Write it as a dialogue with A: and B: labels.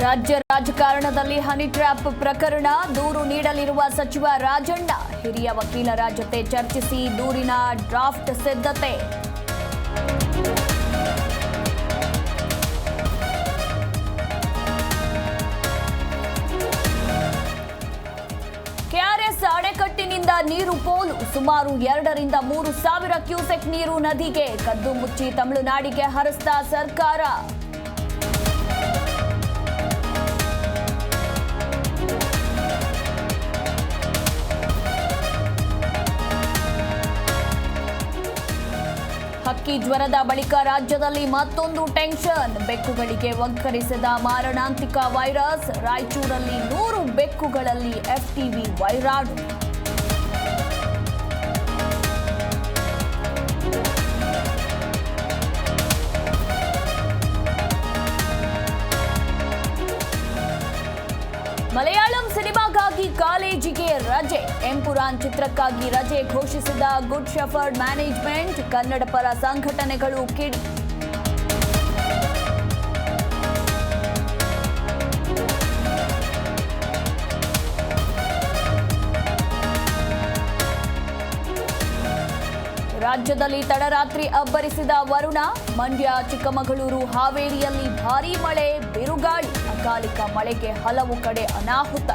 A: ರಾಜ್ಯ ರಾಜಕಾರಣದಲ್ಲಿ honey trap ಪ್ರಕರಣ ದೂರು ನೀಡಲಿರುವ ಸಚಿವ ರಾಜಣ್ಣ ಹಿರಿಯ ವಕೀಲರ ಜೊತೆ ಚರ್ಚಿಸಿ ದೂರಿನ ಡ್ರಾಫ್ಟ್ ಸಿದ್ಧತೆ. ಕೆಆರ್ಎಸ್ ಅಣೆಕಟ್ಟಿನಿಂದ ನೀರು ಪೋಲು ಸುಮಾರು 2 ರಿಂದ 3 ಸಾವಿರ ಕ್ಯೂಸೆಕ್ ನೀರು ನದಿಗೆ ಕದ್ದು ಮುಚ್ಚಿ ತಮಿಳುನಾಡಿಗೆ ಹರಿಸಿದ ಸರ್ಕಾರ. ಹಕ್ಕಿ ಜ್ವರದ ಬಳಿಕ ರಾಜ್ಯದಲ್ಲಿ ಮತ್ತೊಂದು ಟೆನ್ಷನ್. ಬೆಕ್ಕುಗಳಿಗೆ ಒಗ್ಗರಿಸಿದ ಮಾರಣಾಂತಿಕ ವೈರಸ್. ರಾಯಚೂರಲ್ಲಿ 100 ಬೆಕ್ಕುಗಳಲ್ಲಿ ಎಫ್ಟಿವಿ ವೈರಾಣು. ಮಲಯಾಳಂ ಸಿನಿಮಾಗಾಗಿ ಕಾಲೇಜಿಗೆ ರಜೆ. ಎಂಪುರಾನ್ ಚಿತ್ರಕ್ಕಾಗಿ ರಜೆ ಘೋಷಿಸಿದ ಗುಡ್ ಶೆಫರ್ಡ್ ಮ್ಯಾನೇಜ್ಮೆಂಟ್. ಕನ್ನಡ ಪರ ಸಂಘಟನೆಗಳು ಕಿಡಿ. ರಾಜ್ಯದಲ್ಲಿ ತಡರಾತ್ರಿ ಅಬ್ಬರಿಸಿದ ವರುಣ. ಮಂಡ್ಯ, ಚಿಕ್ಕಮಗಳೂರು, ಹಾವೇರಿಯಲ್ಲಿ ಭಾರೀ ಮಳೆ, ಬಿರುಗಾಳಿ. ಅಕಾಲಿಕ ಮಳೆಗೆ ಹಲವು ಕಡೆ ಅನಾಹುತ.